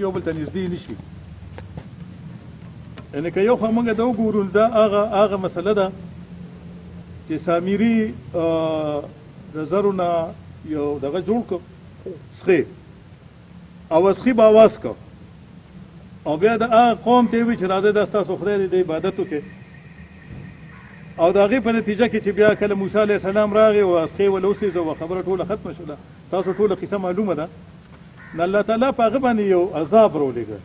یو بل ته نږدې نشي. یعنې که یو خوا موږ دا وګورو دا هغه مسله ده چې سامري د زرو نه یو دغه جوړ کړ سخي او سخي به اواز کړ او بیا د هغه قوم ته وی چې راځه دا ستاسو خدای دی د عبادت وکړي او د هغې په نتیجه کې چې بیا کله موسی علیه السلام راغی او سخي ولوسېزه او خبره ټوله ختمه شوله. تاسو ټوله قصه معلومه ده. نو الله تعالی په هغه باندې یو عذاب راولېږه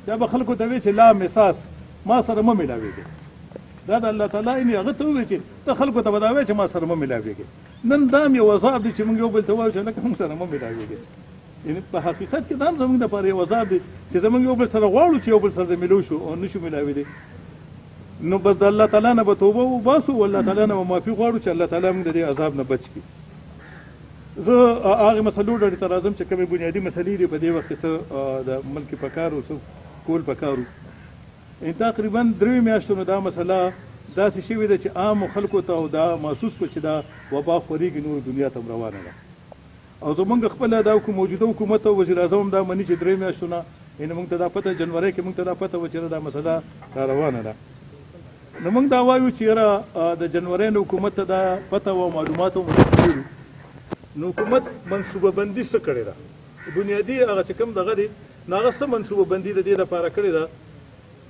چې به خلکو ته وی چې لا مساس ما سره مه ملاوېږي. دا د الله تعالی یې هغه ته وویل چې ته خلکو ته به دا وایې چې ما سره مه ملاوېږي. نن دا هم یو عذاب دی چې موږ یو بل ته وایو چې لکه موږ سره مه ملاوېږي. یعنې په حقیقت کې دا هم زموږ دپاره یو عذاب دی چې زموږ یو بل سره غواړو چې یو بل سره ملو شو او نه شو ملاوېدی. نو بس د الله تعالی نه به توبه وباسو او الله تعالی نه به معافي غواړو چې الله تعالی موږ د دې عذاب نه بچ کړي. زه هغې مسلو ډډې ته راځم چې کومې بنیادي مسلې دي په دې وخت کې څه د ملک پکار و څه کول پکار و. تقریبا 3 میاشتو نه دا مسله داسې شوې ده چې عامو خلکو ته او دا محسوس کړو چې دا وبا خورېږي نور دنیا ته هم روانه ده. او زمونږ خپله دا موجوده حکومت او وزیر اعظم هم دا مني چې 3 میاشتو نه یعنې موږ ته دا پته جنورۍ کې موږ ته دا پته وه چې دا مسله را روانه ده. نو موږ دا وایو چې یاره د جنورۍ نه حکومت ته دا پته و او معلومات هم ورکړي. نو حکومت منصوبه بندي څه کړې ده؟ بنیادي هغه چې کوم دغه دی نو هغه څه منصوبه بندي د دې لپاره کړې ده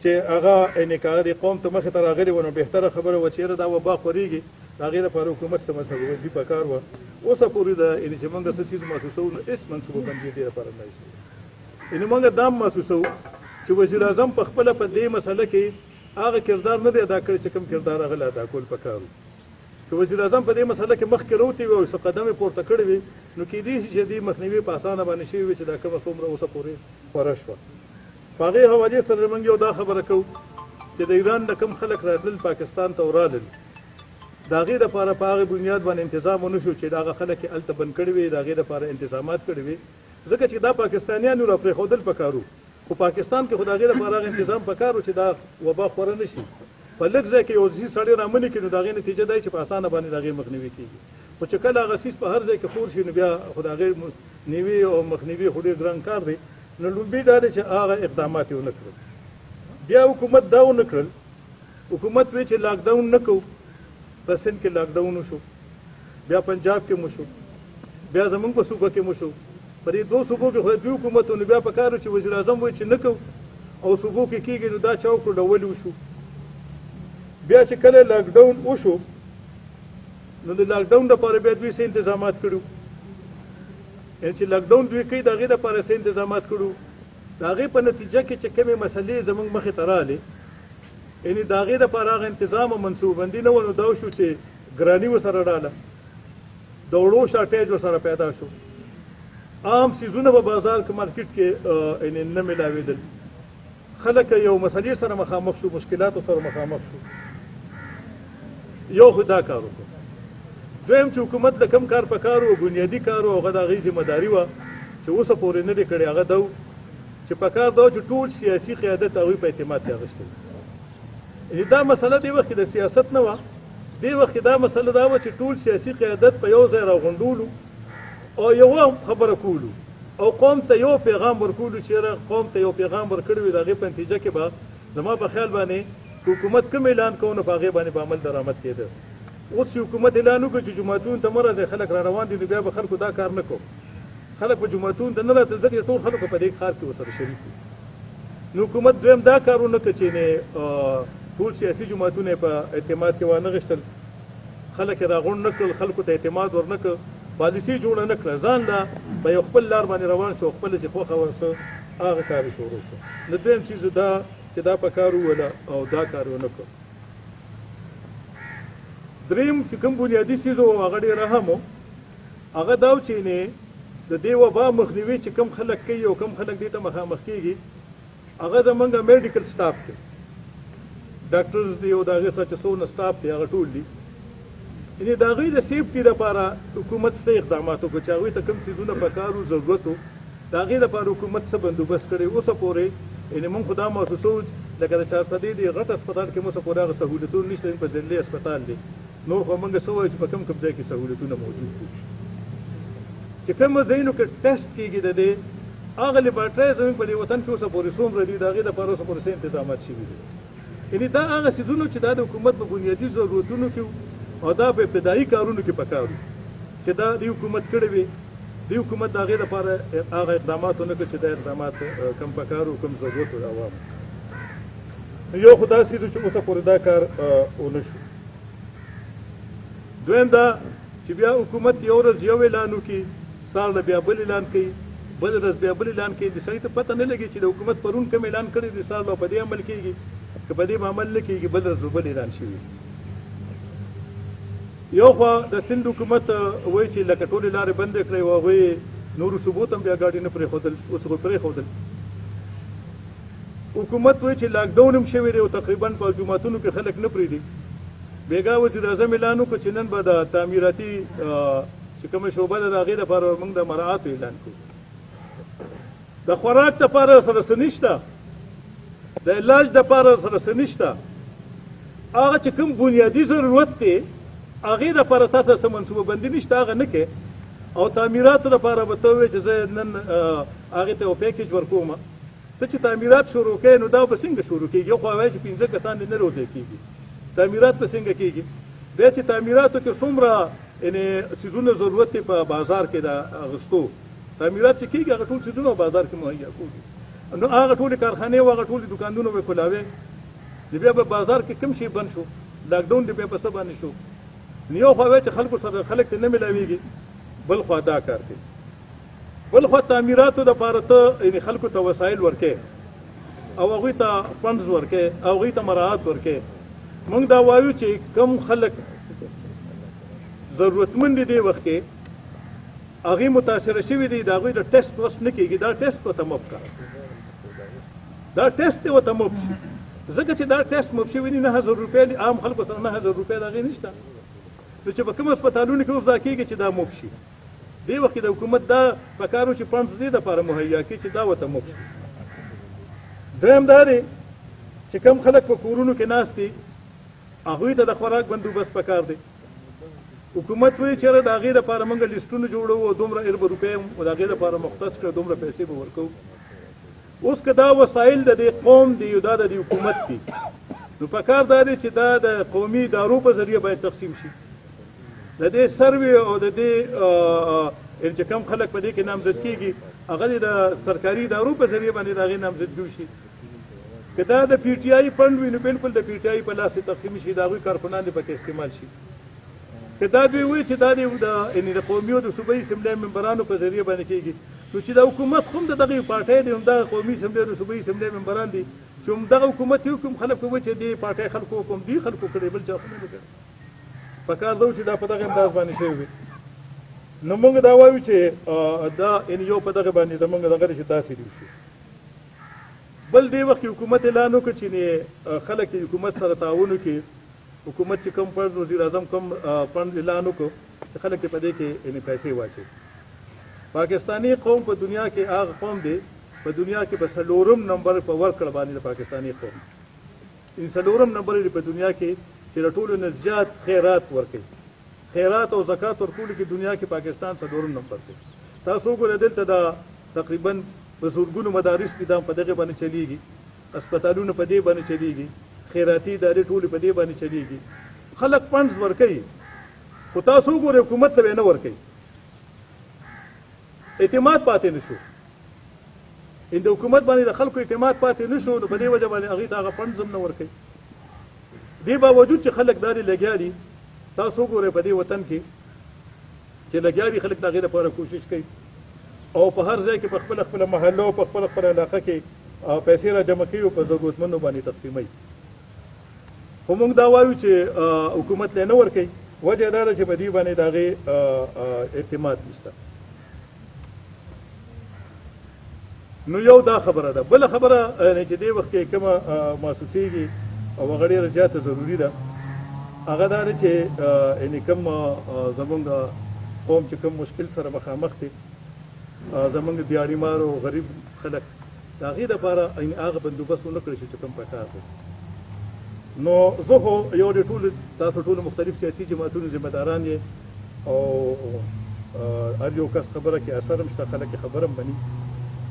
چې هغه یعنې که هغه د قوم ته مخې ته راغلې وه نو بهتره خبره وه چې یاره دا وبا خورېږي د هغې لپاره حکومت څه منصوبه بندي پکار وه. اوسه پورې ده یعنې چې موږ څه چیز محسوسوو نو هېڅ منصوبه بندي دې لپاره نه شي. یعنې موږ دا هم محسوسوو چې وزیر اعظم په خپله په دې مسله کې هغه کردار نه دی ادا کړی چې کوم کردار هغه له ادا کول پکار و. که وزیر اعظم په دې مسله کې مخکې راوتې وي او څه قدم یې پورته کړی وي نو کیدای شي چې دې مخنیوي په اسانه باندې شوي وي چې دا کومه څومره اوسه پورې خوره شوه. په هغې حوالې سره موږ یو دا خبره کوو چې د ایران نه کوم خلک راتلل پاکستان ته ورالل د هغې دپاره په هغې بنیاد باندې انتظام ونه شو چې د هغه خلک یې هلته بند کړي وي د هغې دپاره انتظامات کړي وي ځکه چې دا پاکستانیان را پرېښودل پکار و. خو پاکستان کې خو د هغې دپاره هغه انتظام پکار و چې دا وبا خوره نه شي. په لږ ځای کې یو څیز سړی رامنې کړي نو د هغې نتیجه دا چې په اسانه باندې د هغې مخنیوي کېږي. خو چې کله هغه څیز په هر ځای کې خور شي نو بیا خو د هغې نیوي او مخنیوي خو ډېر ګران کار دی. نو لومبي دا دی چې هغه اقدامات یې ونه کړل. بیا حکومت دا ونه کړل حکومت وی چې لاکډاون نه کوو. په سند کې لاکډاون وشو بیا پنجاب کې مو شو بیا زمونږ په صوبه کې مو شو. په دې 2 صوبو کې خو دوی حکومتونه بیا په کار و چې وزیر اعظم وایي چې نه کوو او صوبو کې کېږي نو دا چا وکړو ډول وشو. بیا چې کله لاکډاون وشو نو د لاکډاون دپاره بیا دوی څه انتظامات کړو. یعنې چې لاکډاون دوی کوي د هغې دپاره څه انتظامات کړو. د هغې په نتیجه کې چې کومې مسلې زموږ مخې ته رالې یعنې د هغې دپاره هغه انتظام او منصوبه بندي نه وه نو دا وشو چې ګراني ورسره راله د وړو شارټیج ورسره پیدا شو. عام څیزونه په بازار کې مارکیټ کې یعنې نه میلاوېدل. خلک یو مسلې سره مخامخ شو مشکلاتو سره مخامخ شو. یو خو دا کار وکړو. دویم چې حکومت له کوم کار پکار و بنیادي کار و هغه د هغې ذمهداري وه چې اوسه پورې نه دی کړی هغه دا و چې پکار دا و چې ټول سیاسي قیادت هغوی په اعتماد کې اخیستی. یعنې دا مسله دې وخت کې د سیاست نه وه. دې وخت کې دا مسله دا وه چې ټول سیاسي قیادت په یو ځای راغونډولو او یوه خبره کولو او قوم ته یو پیغام ورکولو چې قوم ته یو پیغام ورکړی وي د هغې په نتیجه کې به زما په خیال باندې حکومت کوم اعلان کوو نو په هغې باندې به عمل درآمد کېده. اوس چې حکومت اعلان وکړي چې جوماتونو ته مه راځئ خلک را روان دي نو بیا به خلکو دا کار نه کوو. خلک به جوماتونو ته نه راتلل ځکه ټول خلکو په دې ښار کې ورسره شریک دي. نو حکومت دویم دا کار ونه کړه چې ټول سیاسي جوماتونه په اعتماد کې وانه غشتل. خلک یې راغونډ نه کړل خلکو ته اعتماد ورنه کړ پالیسي جوړه نه کړه ځان له به یو خپل لار باندې روان شو خپله چې خوښه ورسه هغه کار یې شروع کړه. نو دویم څیز دا چې دا په کار ووله او دا کار یې ونه کړ. دریم چې کوم بنیادي څیز و هغه ډېر اهم و هغه دا و چې د دې وبا مخنیوي چې کوم خلک کوي او کوم خلک دې ته مخامخ کېږي هغه زمونږ میډیکل سټاف دی ډاکټرز دی او د هغې سره چې څونه سټاف دی هغه ټول دي. یعنې د هغوی د سیفټي دپاره حکومت څه اقدامات وکړو چې هغوی ته کوم څیزونه پکار و ضرورت و د هغې دپاره حکومت څه بندوبست کړی. اوسه پورې یعنې موږ خو دا محسوسوو لکه د چارسدې د غټ اسپتال کې اوسه پورې هغه سهولتونه نشته په ځنډلې اسپتال دی. نور خو موږ څه وایو چې په کوم کوم ځای کې سهولتونه موجود دي چې کومو ځایونو کې ټیسټ کېږي د دې هغه لیبارټرۍ زموږ په دې وطن کې اوسه پورې څومره دي د هغې دپاره اوسه پورې څه انتظامات شوي دي. یعنې دا هغه څیزونه چې دا د حکومت په بنیادي ضرورتونو کې او دا په ابتدایي کارونو کې پکار دي چې دا د حکومت کړی وي. د حکومت د هغې لپاره هغه اقدامات ونه کړه چې دا اقدامات کم پکار و کم ضرورت و د عوامو. یو خو داسې ده چې اوسه پورې دا کار ونه شو. دویم دا چې بیا حکومت یو ورځ یو اعلان وکړي، سهار له بیا بل اعلان کوي، بل ورځ بیا بل اعلان کوي. د سړي ته پته نه لګي چې د حکومت پرون کوم اعلان کړی دی، سهار له په دې عمل کېږي که په دې عمل نه کېږي، بل ورځ بل اعلان شوي. یو خوا د سند حکومت وایي چې لکه ټولې لارې بندې کړې او هغوی نورو صوبو ته هم بیا ګاډي نه پرېښودل، اوس خو پرېښودل. حکومت وایي چې لاکډاون هم شوی دی او تقریبا په جوماتونو کې خلک نه پرېږدي. بیګا وزیر اعظم اعلان وکړو چې نن به د تعمیراتي چې کومه شعبه ده د هغې دپاره موږ د مراعاتو اعلان کړو. د خوراک دپاره سره څه نشته، د علاج دپاره سره څه نشته. هغه چې کوم بنیادي ضرورت دی هغې دپاره تاسو څه منصوبه بندي نشته، هغه نه کې. او تعمیراتو دپاره به ته ووایې چې زه نن هغې ته یو پیکیج ورکوم. ته چې تعمیرات شروع کوې نو دا به څنګه شروع کېږي؟ یو خوا وایي چې 15 کسان دې نه روزی کېږي، تعمیرات به څنګه کېږي؟ بیا چې تعمیراتو کې څومره یعنې څیزونه ضرورت دی په بازار کې د اخیستو، تعمیرات چې کېږي هغه ټول څیزونه بازار کې مهیا کېږي. نو هغه ټولې کارخانې او هغه ټولې دوکانونه به کولاوې، بیا به بازار کې کوم شی بند شو، لاکډاون دی بیا په څه باندې شو. یو خوا وایي چې خلکو سره خلک ته نه میلاوېږي، بل خوا دا کار کوي. بل خوا تعمیراتو دپاره ته یعنې خلکو ته وسایل ورکې او هغوی ته فنډز ورکې او هغوی ته مراعات ورکې. موږ دا وایو چې کم خلک ضرورتمند دي دې وخت کې هغې متاثره شوي دي، د هغوی د ټیسټ وس نه کېږي، دا ټیسټ ورته مف کړه، دا ټیسټ دې ورته مف شي. ځکه چې دا ټیسټ مف شوي دي 9000 روپۍ دي، عام خلکو سره 9000 روپۍ د هغې نشته. نو چې په کوم هسپتالونو کې اوس دا کېږي چې دا مف شي، دې وخت کې د حکومت دا پکار و چې فنډز دې دپاره مهیا کړي چې دا ورته مف شي. دویم دا دی چې کم خلک په کورونو کې ناست دي هغوی ته د خوراک بندوبست پکار دی. حکومت وایي چېرې د هغې دپاره موږ لیسټونه جوړوو او دومره اربه روپۍ د هغې دپاره مختص کړه، دومره پیسې به ورکوو. اوس که دا وسایل د دې قوم دي او دا د دې حکومت دي، نو پکار دا دی چې دا د قومي ادارو په ذریعه باید تقسیم شي. د دې سروې او د دې چې کم خلک په دې کې نامزد کېږي هغه د سرکاري ادارو په ذریعه باندې د هغې نامزدګي وشي. که دا د پی ټي آی فنډ وي نو بالکل د پی ټي آی په لاس تقسیم شي، د هغوی کارکنان دې پکې استعمال شي. که دا دوی وایي چې دا یعنې د قومي او د صوبایي اسمبلۍ ممبرانو په ذریعه باندې کېږي، نو چې د حکومت خو هم د دغې پارټۍ دی، همدغه قومي اسمبلۍ او د صوبایي اسمبلۍ ممبران دي چې همدغه حکومت یې حکم خلک وایي چې دې پارټۍ خلکو حکم دي خلکو کړی، بل چا خو نه دی کړی. پکار ده چې دا په دغه انداز باندې شوی وي. نو موږ دا وایو چې دا یعنې یو په دغه باندې زموږ دغه دی چې داسې دي وشي. بل دې وخت کې حکومت اعلان وکړ چې خلک یې حکومت سره تعاون وکړي. حکومت چې کوم فنډ وزیر اعظم کوم فنډ اعلان وکړو چې خلک یې په دې کې یعنې پیسې واچوي. پاکستاني قوم په دنیا کې هغه قوم دی په دنیا کې په 4م نمبر په ورکړه باندې د پاکستاني قوم، 4م نمبر یې په دنیا کې چې د ټولو نه زیات خیرات ورکوي. خیرات او زکات ورکولو کې دنیا کې پاکستان 4م نمبر دی. تاسو وګورئ دلته دا تقریبا په زرګونو مدارس دي، دا په دغه باندې چلیږي، هسپتالونه په دې باندې چلیږي، خیراتي ادارې ټولې په دې باندې چلیږي. خلک فنډز ورکوي، خو تاسو وګورئ حکومت ته نه ورکوي. اعتماد پاتې نه شو، د حکومت باندې د خلکو اعتماد پاتې نه شو، نو په دې وجه باندې هغوی ته هغه فنډز هم نه ورکوي. دې باوجود چې خلک داري لګیا دي، تاسو وګورئ په دې وطن کې چې لګیا دي خلک د هغې لپاره کوشش کوي او په هر ځای کې په خپله خپله محله او په خپله خپله علاقه کې پیسې را جمع کوي او په ضرورتمندو باندې تقسیموي. خو موږ دا وایو چې حکومت له نه ورکوي، وجه دا ده چې په دې باندې د هغې اعتماد نشته. نو یو دا خبره ده. بله خبره چې دې وخت کې کومه محسوسېږي او هغه ډېره زیاته ضروري ده، هغه دا ده چې یعنې کوم زمونږ قوم چې کوم مشکل سره مخامخ دي، زمونږ دیاړیمار او غریب خلک، د هغې دپاره هغه بندوبست ونه کړی شي چې کوم پکار دی. نو زه خو یو د ټولو تاسو ټولو مختلف سیاسي جماعتونو ذمه داران یې او هر یو کس خبره کې اثر هم شته، خلک یې خبره هم مني.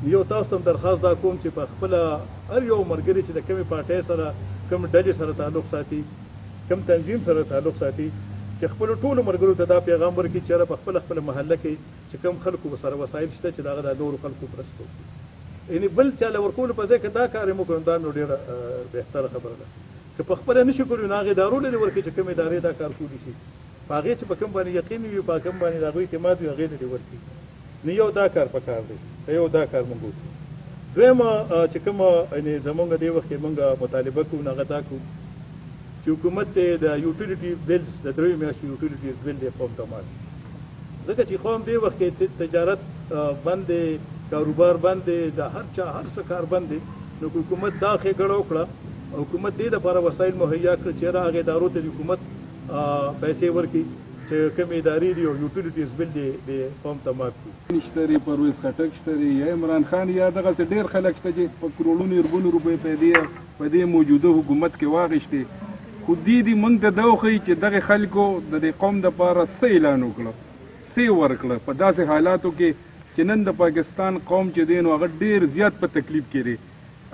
یو تاسو ته درخواست دا کوم چې په خپله هر یو ملګري چې د کومې پارټۍ سره کوم ډلې سره تعلق ساتي کوم تنظیم سره تعلق ساتي چې خپلو ټولو ملګرو ته دا پیغام ورکړي چې یاره په خپله محله کې چې کوم خلکو سره وسایل شته چې د هغه د نورو خلکو مرسته وکړي یعنې بل چا له ورکولو په ځای کې دا کار یې وکړو دا نو ډېره بهتره خبره ده که په خپله نه شي کړو نو هغې ادارو له دې ورکړي چې کومې ادارې دا کار کولی شي په هغې چې په کوم باندې یقین وي په کوم باندې د هغوی اعتماد وي هغې له دې ورکړي نو یو دا کار پکار دی یو دا کار مونږ وکړو دویمه چې کومه یعنې زمونږ دې وخت کې مونږ مطالبه کوو نو هغه دا کوو چې حکومت د یوټیلیټي بلز د دریو میاشتو یوټیلیټي بل دی قوم ته مات ځکه چې قوم دې وخت کې تجارت بند دی کاروبار بند دی د هر چا هر څه کار بند دی نو حکومت دا ښېګړه وکړه حکومت دې دپاره وسایل مهیا کړه چې هغې ادارو ته د حکومت پیسې ورکړي چې کومې ادارې دي او یوټیلیټیز بل دی د قوم ته مات کړي شته دی پرویز خټک شته دی یا عمران خان یا دغسې ډېر خلک شته چې په کروڑونو اربونو روپۍ په دې موجوده حکومت کې واخیستې خو دې موږ ته دا وښیي چې دغې خلکو د دې قوم دپاره څه اعلان وکړه څه ورکړه په داسې حالاتو کې چې نن د پاکستان قوم چې دی نو هغه ډېر زیات په تکلیف کې دی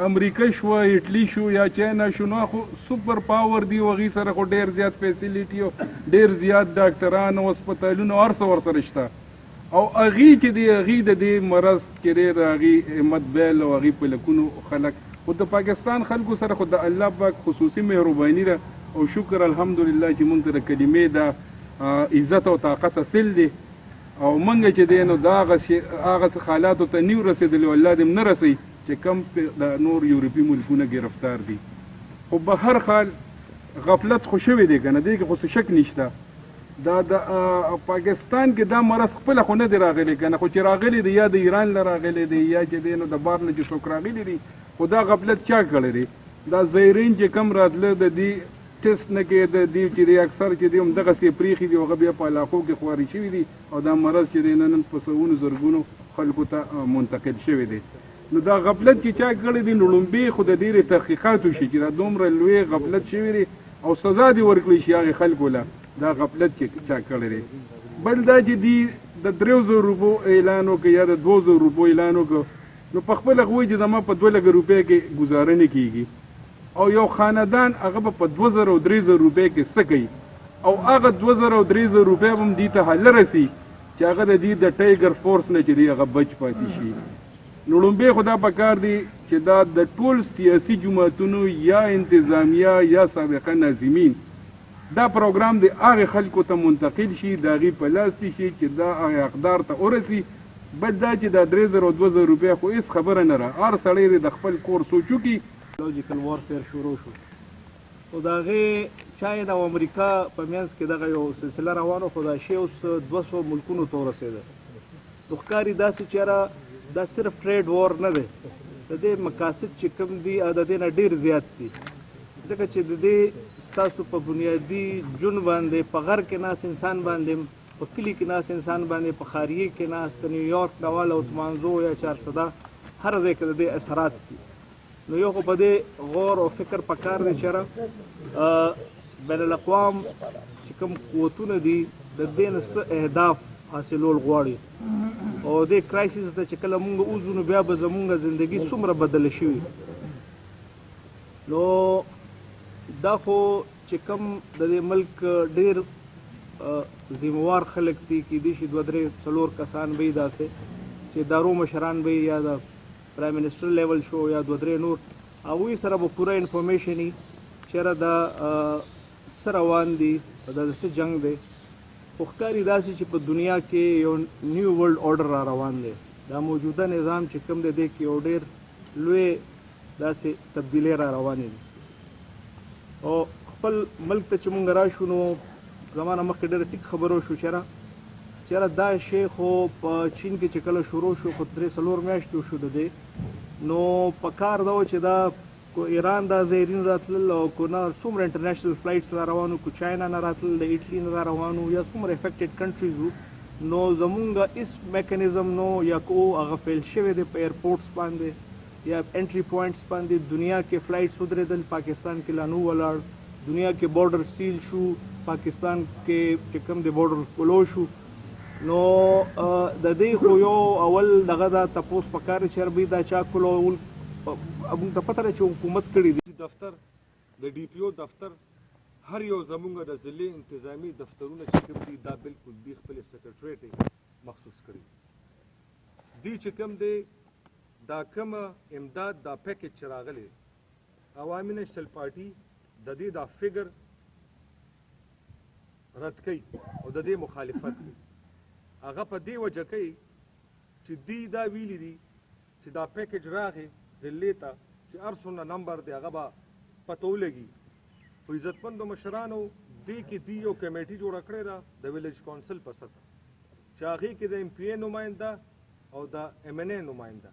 امریکا شوه اټلی شو یا چاینا شو نو خو سوپر پاور دی هغې سره خو ډېر زیات فیسیلیټي او ډېر زیات ډاکټران او هسپتالونه هر څه ورسره شته او هغې چې دی هغې د دې مرض کې ډېر هغې همت بیل او هغې په لکونو خلک خو د پاکستان خلکو سره خو د الله پاک خصوصي مهرباني ده او شکر الحمدلله چې موږ ته د کلمې د عزت او طاقت حاصل دی او موږ چې دی نو د هغه حالاتو ته نیو رسېدلی الله دې نه رسوي چې کم د نور یورپي ملکونه ګرفتار دي خو به هر حال غفلت خو شوی دی که نه دی کې خو څه شک نشته دا د پاکستان کې دا مرض خپله خو نه دی راغلی که نه خو چې راغلی دی یا د ایران له راغلی دی یا چې دی نو د بار نه چې څوک راغلی دی خو دا غفلت چا کړی دی دا زایرین چې کم راتله د دې ټیسټ نه کې د دې چې دی اکثر چې دی همدغسې پرېښي دي هغه بیا په علاقو کې خواري شوي دي او دا مرض چې دی نن په سوونو زرګونو خلکو ته منتقل شوی دی نو دا غفلت چې چا کړی دی نو لومبې خو د ډېرې تحقیقات وشي چې دا دومره لوی غفلت شوی دی او سزا دې ورکړی شي هغې خلکو له دا غفلت چې چا کړی دی بل دا چې دی د 300 روپو اعلان وکړي یا د 200 روپو اعلان وکړه نو په خپله خو وایي چې زما په 2 لکه روپۍ کې ګزاره نه کېږي او یو خاندان هغه په 2000 او 3000 روپۍ کې څه کوي او هغه 2000 او 3000 روپۍ به هم دې ته حل رسي چې هغه د دې د ټایګر فورس نه چې دی هغه بچ پاتې شي نو لومبۍ خو دا پکار دی چې دا د ټول سیاسي جماعتونو یا انتظامیه یا سابقه ناظمین دا پروګرام د هغې خلکو ته منتقل شي د هغې په لاس کې شي چې دا هغې حقدار ته ورسي بل دا چې دا 3000 او 2000 روپۍ خو هېڅ خبره نه ده هر سړی د خپل کور سوچ وکړي لوجیکل وارفیر شروع شو او د هغې چاین او امریکا په منځ کې دغه یو سلسله روانه خو دا شی اوس 200 ملکونو ته ورسېده نو ښکاري داسې چې یاره دا صرف ټریډ وار نه دی د دې مقاصد چې کوم دي د دې نه ډېر زیات دي ځکه چې د دې ستاسو په بنیادي ژوند باندې په غر کې ناست انسان باندې په کلي کې ناست انسان باندې په خاریې کې ناست د نیویارک ډول او تمانزو یا 400 هر ځای کې د دې اثرات دي نو یو خو په دې غور او فکر پکار دی چې بین الاقوام چې کوم قوتونه دي د دې نه څه اهداف حاصلول غواړي او دې کرایسس ته چې کله مونږ وځو نو بیا به زمونږ زندګي څومره بدله شوي نو دا خو چې کوم د دې ملک ډېر ذموار خلک دي کېدای شي 2-3-4 کسان به یې داسې چې دارو مشران به یا د پرایم منسټر لیول شو یا 2-3 نور هغوی سره به پوره انفارمیشن وي چېرې دا څه روان دي دا څه جنګ دی خو ښکاري داسې چې په دنیا کې یو نیو ورلډ اورډر را روان دی دا موجوده نظام چې کوم دی دی کې یو ډېر لوی داسې تبدیلۍ را روانې دي او خپل ملک ته چې مونږ راشو نو زمانه مخکې ډېره ټیک خبرو شو چېرې دا شی خو په چین کې چې کله شروع شو خو 3-4 میاشتې شو د دې نو په کار دا و چې دا کو ایران دا زایرین راتلل او کو نه څومره انټرنیشنل فلایټس را روانو کو چاینا نه راتلل د ایټلی نه را روانو یا څومره افیکټډ کنټریز وو نو زمونږ هېڅ میکانیزم نو یا کو هغه فیل شوی دی په ایرپورټس باندې یا انټري پوینټس باندې دنیا کې فلایټس ودرېدل پاکستان کې لا نو ولاړ دنیا کې بارډر سیل شو پاکستان کې چې کوم د بارډر کلو شو نو د دې خو یو اول دغه دا تپوس پکار چې ربي دا چا کولو موږ ته پته ده چې حکومت کړی دی دفتر د ډي پی او دفتر هر یو زمونږ د ضلع انتظامی دفترونه چې کوم دي دا بالکل دی خپل سکرټریټ مخصوص کړي دی چې کوم دی دا کوم امداد دا پیکج چې راغلی عوامي نیشنل پارټي د دې دا فګر رد کوي او د دې مخالفت کوي هغه په دې وجه کوي چې دی دا ویلي دي چې دا پیکج راغی ضلع ته چې هر څومره نمبر دی هغه به پته ولګي خو عزتمندو مشرانو دې کې دی یو کمیټي جوړه کړې ده د ویلیج کونسل په سطح چې هغې کې د ایم پی اے نماینده او د ایم این اے نماینده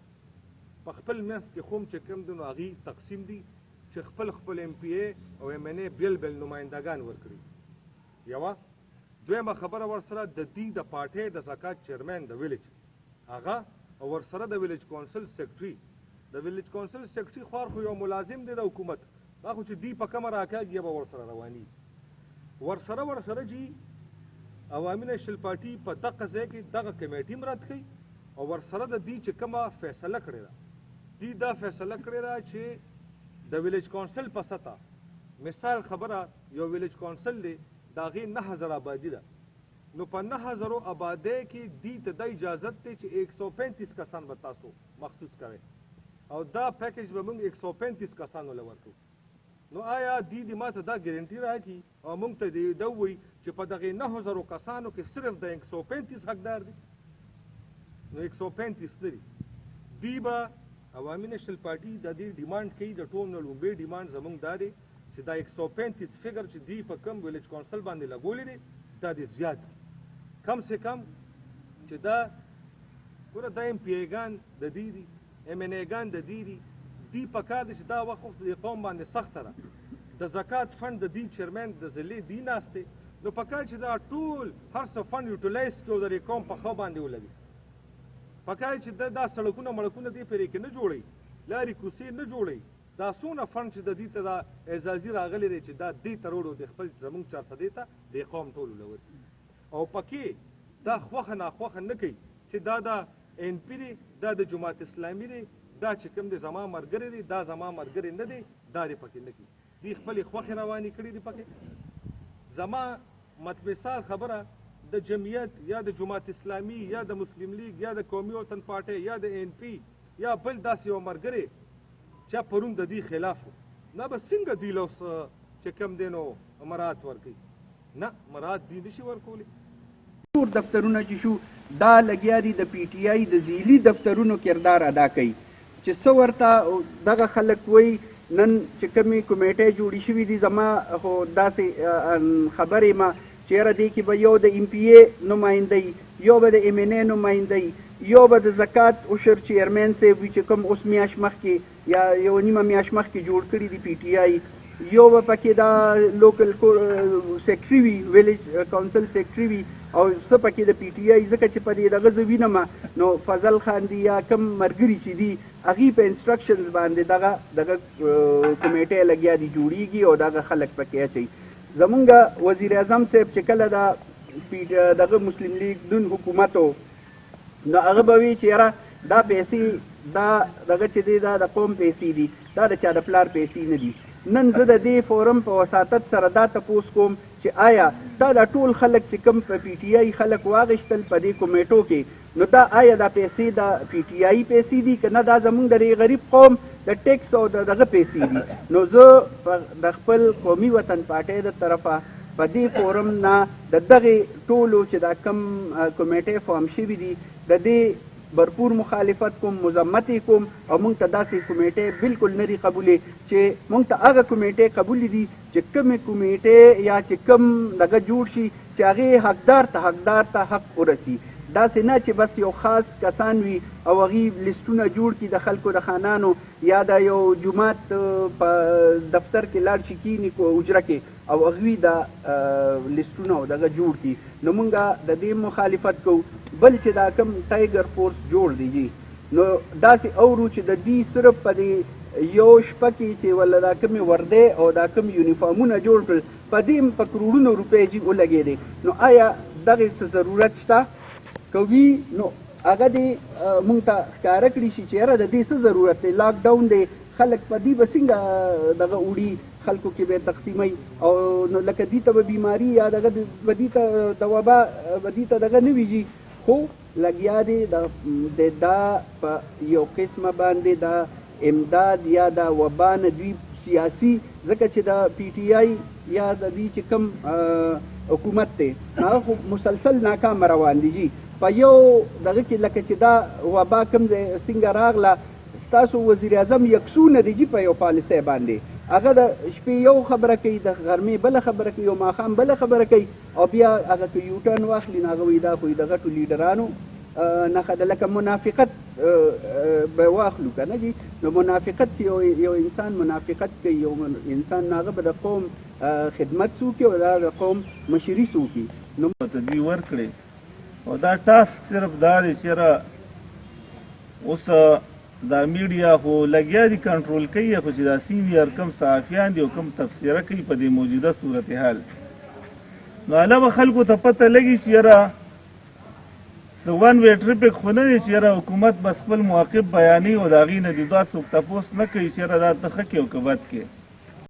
په خپل منځ کې خو چې کوم دی نو هغې تقسیم دي چې خپل خپل ایم پی اے او ایم این اے بیل بیل نمایندګان ورکړي یوه دویمه خبره ورسره د دې د پارټۍ د زکات چیرمین د ویلیج هغه او ورسره د ویلیج کونسل سیکرټري د ویلیج کونسل سیکرټري خوار خو یو ملازم دی د حکومت دا خو چې دی په کومه راکاږي به ورسره رواني ورسره جي عوامي نیشنل پارټي په دغه ځای کې دغه کمیټي مراد کوي او ورسره د دې چې کومه فیصله کړې ده دی دا فیصله کړې ده چې د ویلیج کونسل په سطح مثال خبره یو ویلیج کونسل دی دا غي 9000 آبادی ده نو په 9000 آبادی کې دی ته د اجازت ته چې 135 کسان به تاسو مخصوص کړئ او دا پیکج به موږ 135 کسانو لورکو نو آیا دی ماته دا ګارانټي راکړي او موږ ته دی دا وایي چې په دغه 9000 کسانو کې صرف د 135 حقدار دي نو 135 لري دی به عوامي نیشنل پارټي د دې ډیمانډ کوي د ټول نو لومبي ډیمانډ زموږ دا دی چې دا 135 فګر چې دی په کم ویلیج کونسل باندې لګولې دي دا دی زیات کم سے کم چې دا ګوره دا ایم پی ایګان د دې دي ایم این ایګان د دې دي دی په کار دی چې دا وقف د قوم باندې سخته ده د زکات فند د دې چیرمین د ضلع دی ناسته نو په کار چې دا ټول هر څه فند یوټیلایز کړو د قوم په خوا باندې ولګي په کار چې دا سړکونه مړکونه دی پرې کې نه جوړي لارې کوڅې نه جوړي دا څونه فند چې د دې ته دا اعزازي راغلی دی چې دا دې ته وروړو د خپل زموږ 400 ته د قوم ټولو له ورکړي او پکې دا خوښه ناخوښه نه کوي چې دا د این پي دی دا د جماعت اسلامي دی دا چې کوم دی زما ملګری دی دا زما ملګری نه دی دا دې پکې نه کوي دوی خپلې خوښې روانې کړي دي پکې زما مثال خبره د جمعیت یا د جماعت اسلامي یا د مسلم لیگ یا د قومي وطن پارټۍ یا د این پي یا بل داسې یو ملګری چې پرون د دې خلاف نه به څنګه دی لوس چې کم دی نو مراد ورکوي نه مراد دی نشي ورکولی ټول دفترونه چې شو دا لګیا دي د پی ټی آی د ذیلی دفترونو کردار ادا کوي چې څه ورته دغه خلک وایي نن چې کومې کمیټې جوړې شوي دي زما خو داسې خبرې ما چې یاره دې کې به یو د ایم پی اے نمایندهی یو به د ایم این اے نمایندهی یو به د زکات عشر چیرمین صاحب وي چې کوم اوس میاشت مخکې یا یو نیمه میاشت مخکې جوړ کړي دي پی ټی آی یو به پکې دا لوکل سیکرټري وي ویلیج کونسل سیکرټري وي او څه پکې د پی ټی آی ځکه چې په دې دغه زه وینم نو فضل خان دی یا کم ملګري چې دي هغې په انسټرکشنز باندې دغه کمیټې لګیا دي جوړیږي او دغه خلک پکې اچوي زمونږ وزیر اعظم صاحب چې کله دغه مسلم لیگ دون حکومت و نو هغه به وي چې یاره دا پیسې دا دغه چې دی دا د قوم پیسې دي دا د چا د پلار پیسې نه دي نن زه د دې فورم په وساطت سره دا تپوس کوم چې آیا دا د ټول خلک چې کوم په پی ټی آی خلک واغشتل په دې کمیټو کې نو دا آیا دا پیسې د پی ټی آی پیسې دي که نه دا زموږ د غریب قوم د ټیکس او دغه پیسې دي نو زه د خپل قومي وطن پارټۍ د طرفه په دې فورم نه د دغې ټولو چې دا کم کمیټې فارم شوي دي د دې भरपूर मुखालिफत कोम मजम्मती कोम और मुंग तदासी कमेटे बिल्कुल नरी कबूले चे मुंग ता आगा कमेटे कबूली दी चिक्कम कमेटे या चिक्कम लगा जुड़शी चागे हकदार ता हक उरसी دا سینا چې بس یو خاص کسان وي او هغه لیستونه جوړ کی د خلکو د خانانو یا د یو جماعت په دفتر کې لاړ شي کینی کو اجره کې او هغه د لیستونه او دغه جوړ کی نو مونږه د دې مخالفت کو بل چې دا کم ټایګر فورس جوړ دیږي نو دا سي اورو چې د دې صرف په دې یو شپکی چې ولا دا کم ورده او دا کم یونیفارمونه جوړ کړ په دې په کروڑونو روپۍ جی ولګې دي نو آیا دغه ضرورت شته کوي نو هغه دې مونږ ته ښکاره کړي شي چې یاره د دې څه ضرورت دی لاک ډاون دی خلک په دې به څنګه دغه وړي خلکو کې به تقسیموي او نو لکه دې ته به بیماري یا دغه به دې ته د وبا به دې ته دغه نه ویږي خو لګیا دی د دا په یو قسمه باندې دا امداد یا دا وبا نه دوی سیاسي ځکه چې د پی ټی آی یا د دې چې کوم حکومت دی هغه خو مسلسل ناکام روان دي جي په یو دغه کې لکه چې دا وبا کوم څنګه راغله ستاسو وزیر اعظم یکسونه دی جي په یو پالیسۍ باندې هغه د شپې یو خبره کوي د غرمې بله خبره کوي او ماښام بله خبره کوي او بیا هغه که یوټرن واخلي نو هغه وایي دا خو د غټو لیډرانو نښه ده لکه منافقت به واخلو که نه جي نو منافقت چې یو انسان منافقت کوي یو انسان نو هغه به د قوم خدمت څوکي او دا د قوم مشري څوکي نو ته دوی ورکړې او دا ټاسک صرف دا دی چې اوس دا میډیا خو لګیا دي کنټرول کوي خو چې دا سینیر کم صحافیان دي او کم تفسیره کوي په دې موجوده صورتحال نو علاوه خلکو ته پته لګي چې یاره ون وی ټریفک خو نه دی چې یاره حکومت بس خپل موقف بیانوي او د هغې نه د دا څوک تپوس نه کوي چې یاره دا ته ښه کې او که بد کې